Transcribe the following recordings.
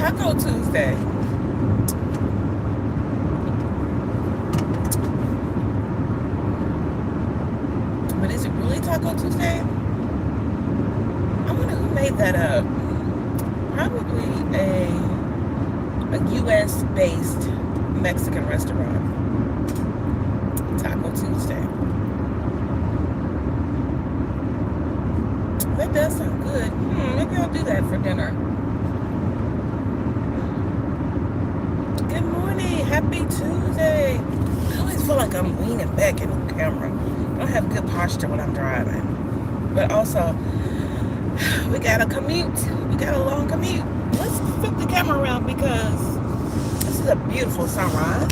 Taco Tuesday. But is it really Taco Tuesday? I wonder who made that up. Probably a US based Mexican restaurant. Taco Tuesday. That does sound good. Maybe I'll do that for dinner. Good morning. Happy Tuesday. I always feel like I'm leaning back in the camera. I don't have good posture when I'm driving. But also, we got a commute. We got a long commute. Let's flip the camera around because this is a beautiful sunrise.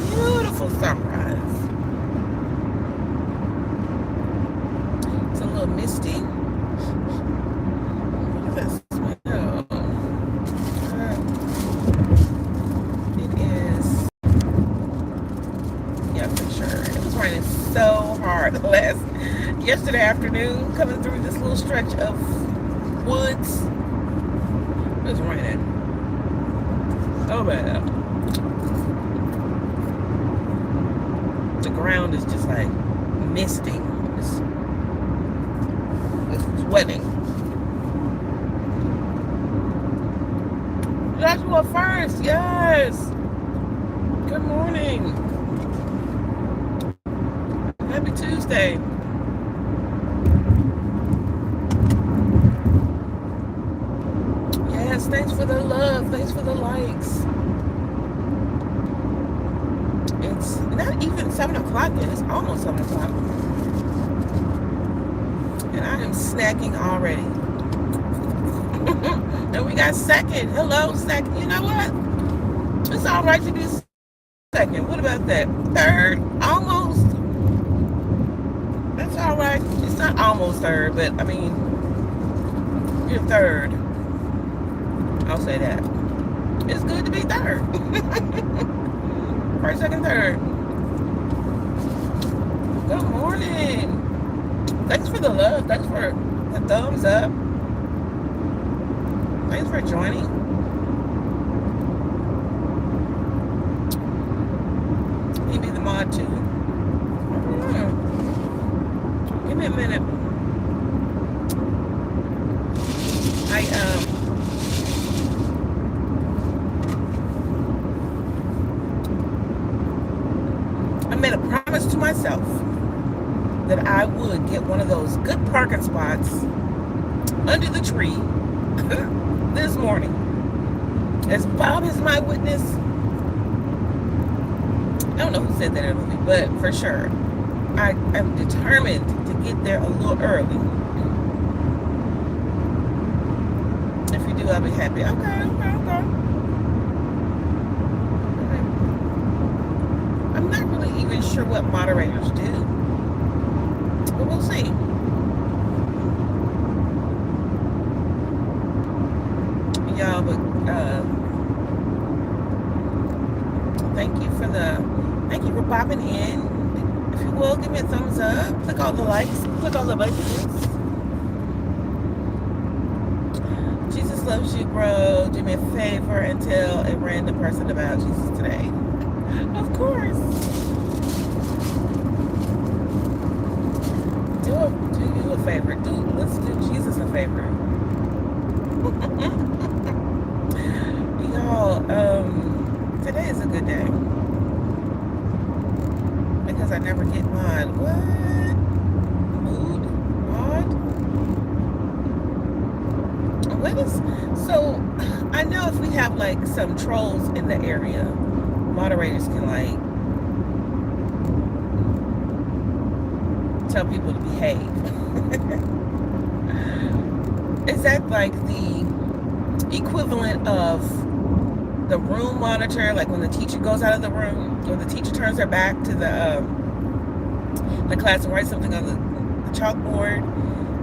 Beautiful sunrise. It's a little misty. Look at this smell. It is. Yeah, for sure. It was raining so hard yesterday afternoon, coming through this little stretch of woods. It was raining so bad. The ground is just like misting. It's sweating. Joshua first, yes. Good morning. Happy Tuesday. Yes, thanks for the love. Thanks for the likes. It's not even 7 o'clock yet. It's almost 7 o'clock. And I am snacking already. And we got second. Hello, second. You know what? It's all right to be second. What about that? Third? Almost. That's all right. It's not almost third, but I mean, you're third. I'll say that. It's good to be third. First, second, third. Good morning. Thanks for the love. Thanks for the thumbs up. Thanks for joining. You be the mod too. Give me a minute. I made a promise to myself that I would get one of those good parking spots under the tree this morning. As Bob is my witness. I don't know who said that earlier, but for sure, I'm determined to get there a little early. If you do, I'll be happy. Okay. I'm not really even sure what moderators do, but we'll see. Y'all, but thank you for popping in. If you will, give me a thumbs up. Click all the likes. Click all the buttons. Jesus loves you, bro. Do me a favor and tell a random person about Jesus today. Of course. Do you a favor. Let's do Jesus a favor. Y'all, today is a good day. Because I never get mod. What? Mood? Mod? What is... So, I know if we have, like, some trolls in the area, moderators can, like, tell people to behave. Is that, like, the equivalent of the room monitor, like when the teacher goes out of the room, or the teacher turns her back to the class and writes something on the chalkboard,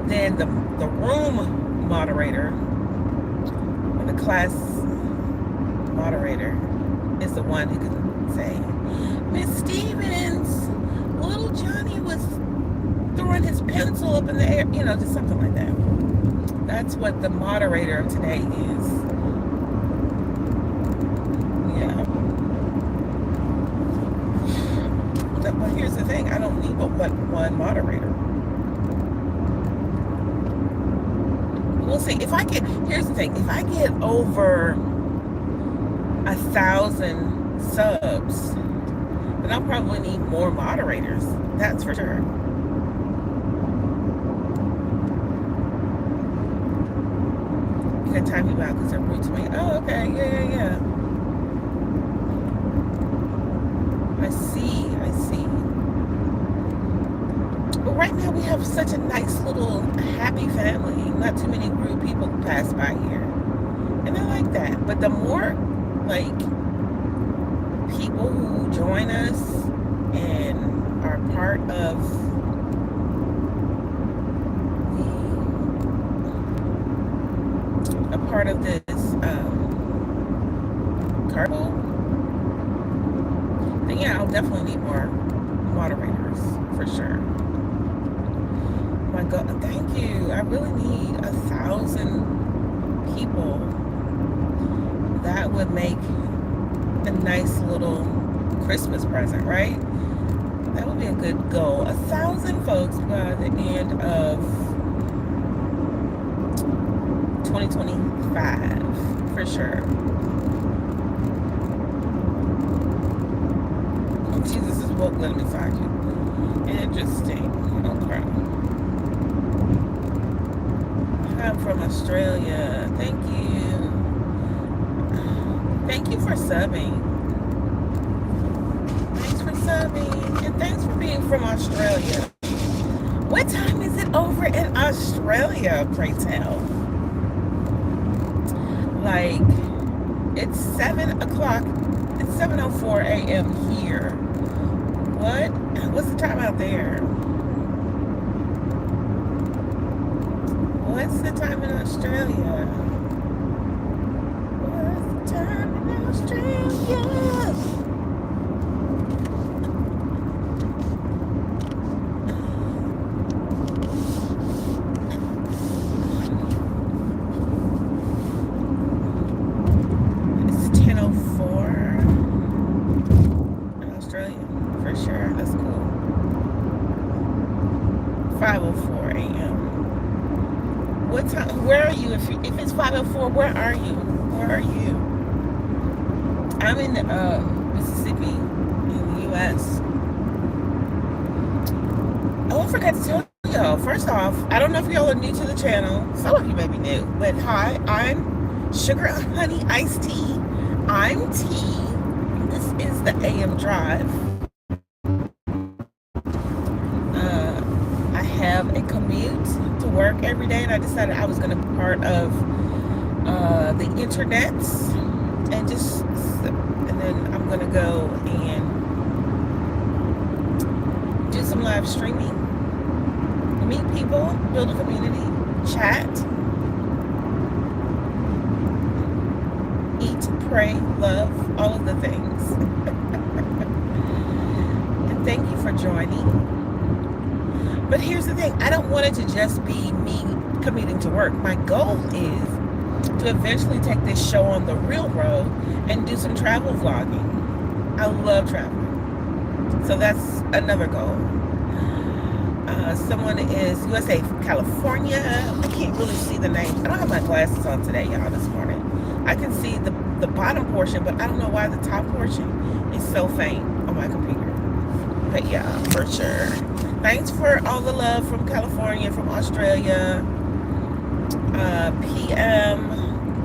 then the room moderator, or the class moderator, is the one who can say, Miss Stevens, little Johnny was throwing his pencil up in the air, just something like that. That's what the moderator of today is. But here's the thing, I don't need but one moderator. We'll see. Here's the thing, if I get over 1,000 subs, then I'll probably need more moderators. That's for sure. You can time you out because they're rude to me. Oh, okay. Yeah. I see. But right now we have such a nice little happy family. Not too many rude people pass by here. And I like that. But the more, like, people who join us and are part of this carnival, then yeah, I'll definitely need more moderators for sure. My God, thank you. I really need 1,000 people. That would make a nice little Christmas present, right? That would be a good goal. 1,000 folks by the end of 2025 for sure. Oh, Jesus is woke. Let me find you. Interesting. Okay. I'm from Australia. Thank you. Thank you for subbing. Thanks for subbing. And thanks for being from Australia. What time is it over in Australia, pray tell? Like, it's 7 o'clock. It's 7:04 a.m. here. What's the time out there? What's the time in Australia? What's the time in Australia? It's 10:04 in Australia, for sure. That's cool. 5:04 a.m. What time? Where are you? If it's 5:04, where are you? Where are you? I'm in Mississippi, in the U.S. Oh, I forgot to tell y'all. First off, I don't know if y'all are new to the channel. Some of you may be new, but hi, I'm Sugar Honey Iced Tea. I'm T. This is the AM Drive. I have a commute to work every day, and I decided I was going to be part of the internet, and then I'm going to go and do some live streaming, meet people, build a community, chat, eat, pray, love, all of the things. And thank you for joining. But here's the thing, I don't want it to just be me commuting to work. My goal is to eventually take this show on the real road and do some travel vlogging. I love traveling. So that's another goal. Someone is USA, California. I can't really see the name. I don't have my glasses on today, y'all, this morning. I can see the bottom portion, but I don't know why the top portion is so faint on my computer. But yeah, for sure. Thanks for all the love from California, from Australia. PM,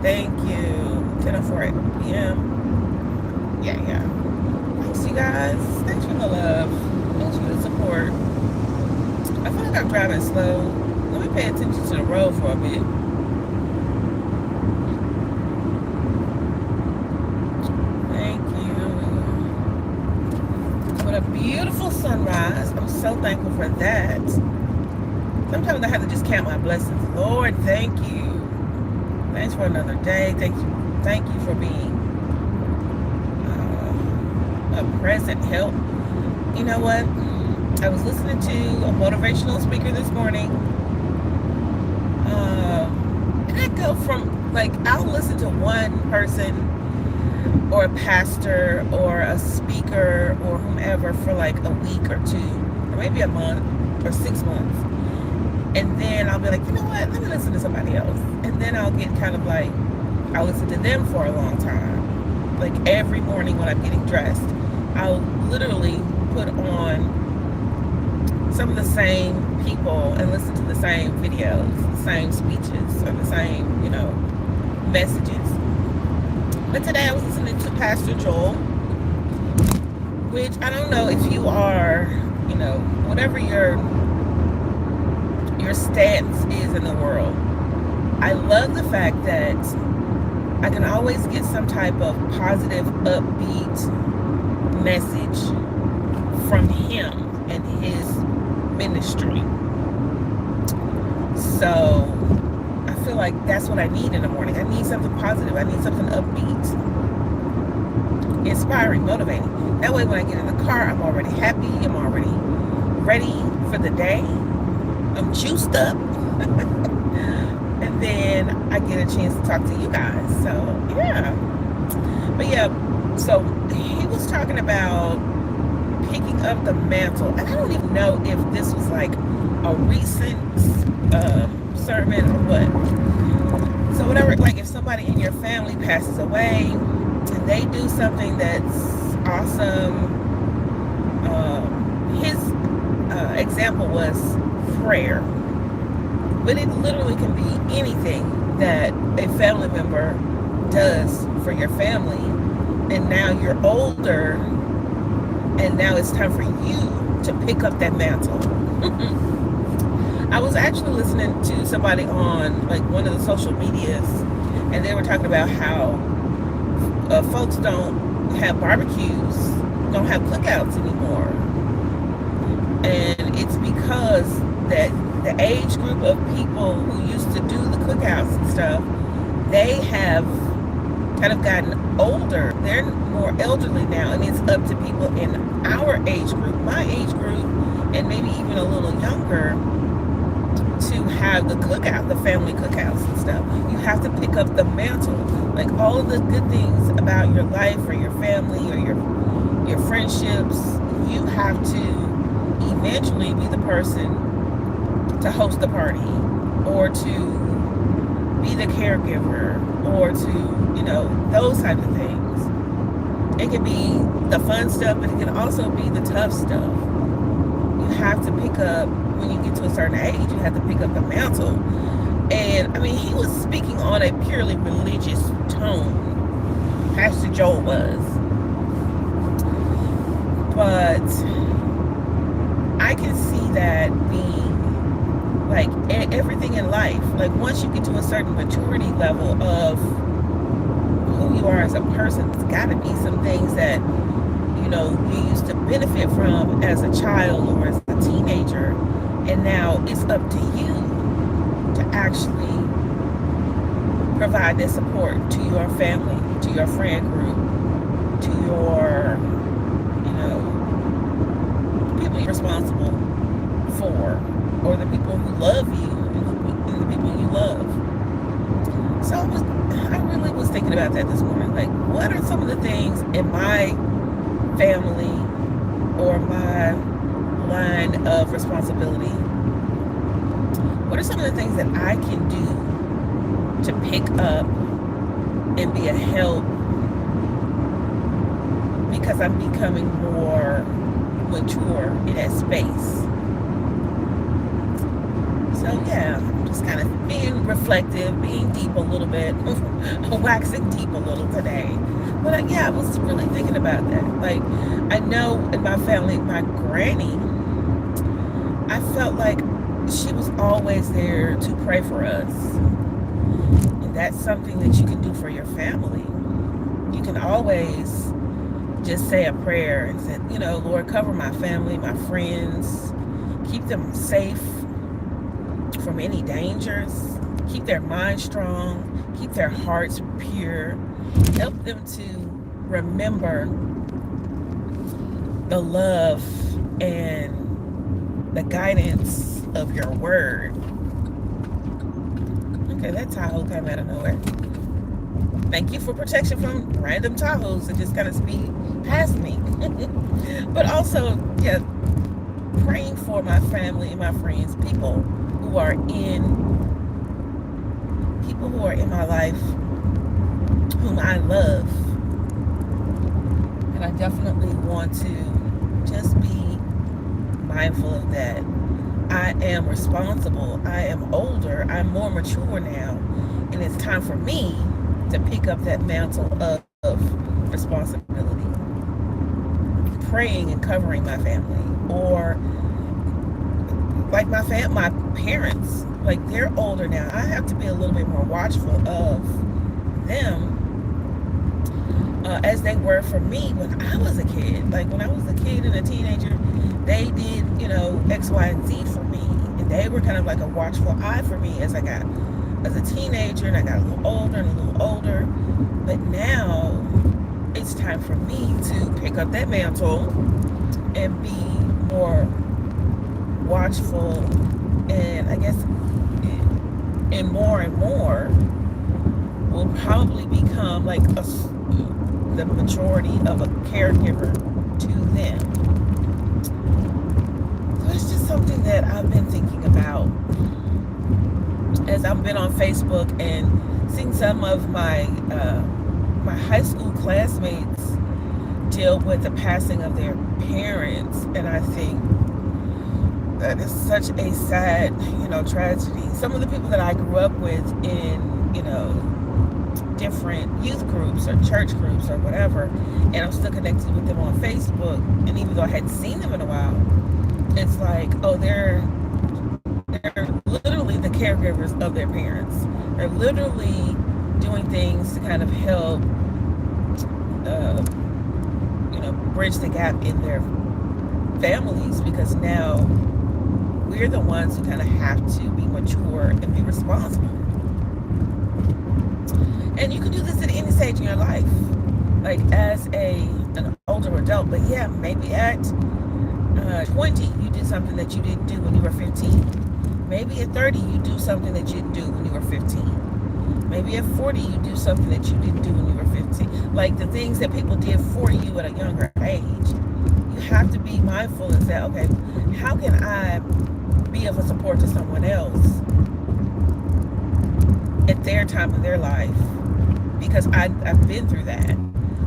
thank you. 10:04 PM. Yeah. Thanks, you guys. Thanks for the love. Thanks for the support. I feel like I'm driving slow. Let me pay attention to the road for a bit. Thank you. What a beautiful sunrise. I'm so thankful for that. Sometimes I have to just count my blessings. Lord, thank you. Thanks for another day. Thank you for being a present help. You know what? I was listening to a motivational speaker this morning. And I go from, like, I'll listen to one person or a pastor or a speaker or whomever for like a week or two, or maybe a month or 6 months. And then I'll be like, you know what, let me listen to somebody else. And then I'll get kind of like, I'll listen to them for a long time. Like every morning when I'm getting dressed, I'll literally put on some of the same people and listen to the same videos, the same speeches, or the same, messages. But today I was listening to Pastor Joel, which I don't know if you are, whatever your stance is in the world. I love the fact that I can always get some type of positive, upbeat message from him and his ministry. So I feel like that's what I need in the morning. I need something positive. I need something upbeat, inspiring, motivating. That way when I get in the car, I'm already happy. I'm already ready for the day. I'm juiced up. And then I get a chance to talk to you guys. So yeah. But yeah, so he was talking about picking up the mantle. And I don't even know if this was like a recent sermon or what. So whatever, like if somebody in your family passes away and they do something that's awesome, his example was prayer. But it literally can be anything that a family member does for your family. And now you're older, and now it's time for you to pick up that mantle. I was actually listening to somebody on like one of the social medias, and they were talking about how folks don't have barbecues, don't have cookouts anymore. And it's because that the age group of people who used to do the cookouts and stuff, they have kind of gotten older. They're more elderly now, and it's up to people in our age group, my age group, and maybe even a little younger, to have the cookout, the family cookouts and stuff. You have to pick up the mantle. Like all of the good things about your life or your family or your friendships, you have to eventually be the person to host the party, or to be the caregiver, or to, those type of things. It can be the fun stuff, but it can also be the tough stuff. You have to pick up, when you get to a certain age, you have to pick up the mantle. And I mean, he was speaking on a purely religious tone, Pastor Joel was. But I can see that being like everything in life. Like once you get to a certain maturity level of who you are as a person, there's got to be some things that you used to benefit from as a child or as a teenager, and now it's up to you to actually provide that support to your family, to your friend group, to your people you're responsible for, or the people who love you and the people you love. So I really was thinking about that this morning. Like, what are some of the things in my family or my line of responsibility? What are some of the things that I can do to pick up and be a help, because I'm becoming more mature in that space? So yeah, I'm just kind of being reflective, being deep a little bit, waxing deep a little today. But I was really thinking about that. Like, I know in my family, my granny, I felt like she was always there to pray for us. And that's something that you can do for your family. You can always just say a prayer and say, Lord, cover my family, my friends, keep them safe from any dangers, keep their minds strong, keep their hearts pure, help them to remember the love and the guidance of your word. Okay, that Tahoe came out of nowhere. Thank you for protection from random Tahoes that just kind of speed past me. But also, yeah, praying for my family and my friends, who are in people who are in my life, whom I love. And I definitely want to just be mindful of that. I am responsible. I am older. I'm more mature now. And it's time for me to pick up that mantle of responsibility. Praying and covering my family. Or like my parents, like they're older now. I have to be a little bit more watchful of them as they were for me when I was a kid. Like when I was a kid and a teenager, they did, X, Y, and Z for me. And they were kind of like a watchful eye for me as I got as a teenager and I got a little older and a little older. But now it's time for me to pick up that mantle and be more watchful, and I guess and more will probably become like the majority of a caregiver to them. So it's just something that I've been thinking about as I've been on Facebook and seeing some of my high school classmates deal with the passing of their parents, and I think that is such a sad, tragedy. Some of the people that I grew up with in, different youth groups or church groups or whatever, and I'm still connected with them on Facebook, and even though I hadn't seen them in a while, it's like, oh, they're literally the caregivers of their parents. They're literally doing things to kind of help, bridge the gap in their families, because now we're the ones who kind of have to be mature and be responsible. And you can do this at any stage in your life, like as an older adult. But yeah, maybe at 20, you did something that you didn't do when you were 15. Maybe at 30, you do something that you didn't do when you were 15. Maybe at 40, you do something that you didn't do when you were 15. Like the things that people did for you at a younger age. You have to be mindful and say, okay, how can I be of a support to someone else at their time of their life? Because I've been through that.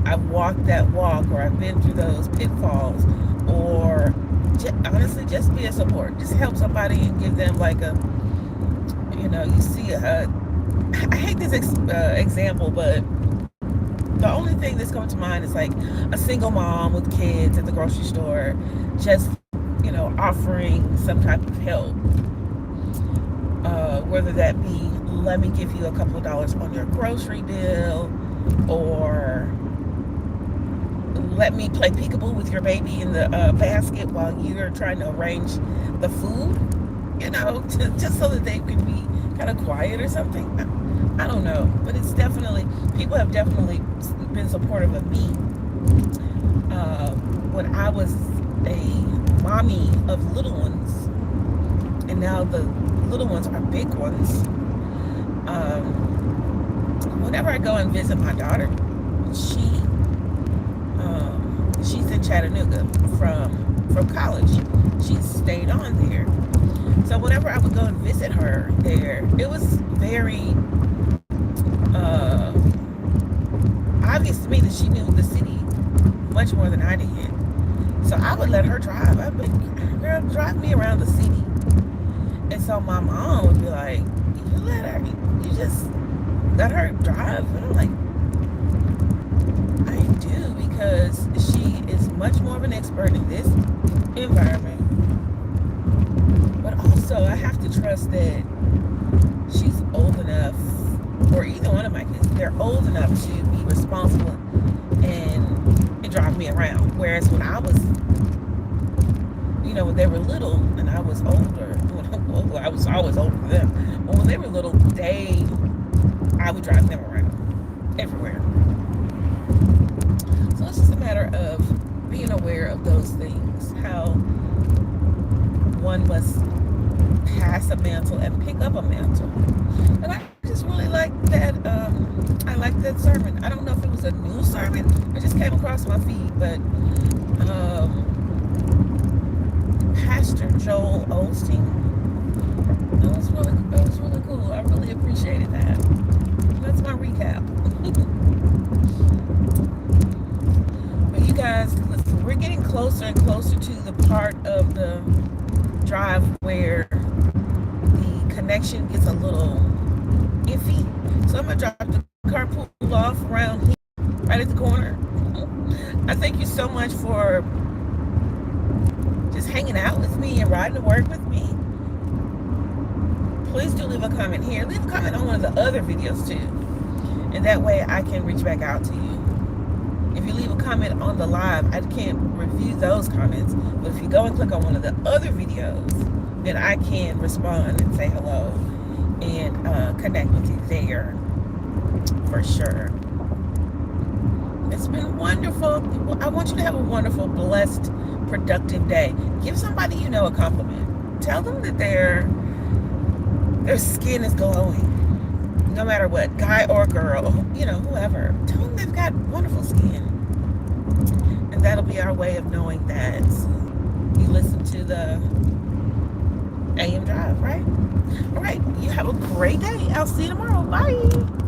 I've walked that walk, or I've been through those pitfalls, or honestly, just be a support. Just help somebody and give them like you see, I hate this example, but the only thing that's coming to mind is like a single mom with kids at the grocery store, just, offering some type of help. Whether that be, let me give you a couple of dollars on your grocery bill, or let me play peekaboo with your baby in the basket while you're trying to arrange the food, just so that they can be kind of quiet or something. I don't know, but it's definitely, people have definitely been supportive of me. When I was a mommy of little ones, and now the little ones are big ones. Whenever I go and visit my daughter, she's in Chattanooga from college. She stayed on there. So whenever I would go and visit her there, it was very obvious to me that she knew the city much more than I did. So I would let her drive. I'd be like, girl, drive me around the city. And so my mom would be like, you just let her drive? And I'm like, I do, because she is much more of an expert in this environment. But also, I have to trust that she's old enough, or either one of my kids, they're old enough to be responsible and drive me around. Whereas when I was, when they were little and I was older, well, I was always older than them, but when they were little, I would drive them around everywhere. So it's just a matter of being aware of those things, how one must pass a mantle and pick up a mantle. And I just really like that. I like that sermon. I don't know if it was a new sermon. It just came across my feed, but Pastor Joel Osteen. That was really cool. I really appreciated that. That's my recap. But you guys, listen, we're getting closer and closer to the part of the drive where the connection gets a little iffy. So I'm gonna drop the car pulled off around here, right at the corner. I thank you so much for just hanging out with me and riding to work with me. Please do leave a comment here. Leave a comment on one of the other videos too. And that way I can reach back out to you. If you leave a comment on the live, I can't review those comments. But if you go and click on one of the other videos, then I can respond and say hello and connect with you there for sure. It's been wonderful. I want you to have a wonderful, blessed, productive day. Give somebody you know a compliment. Tell them that their skin is glowing. No matter what, guy or girl, whoever. Tell them they've got wonderful skin. And that'll be our way of knowing that you listen to the AM Drive, right? All right, you have a great day. I'll see you tomorrow. Bye.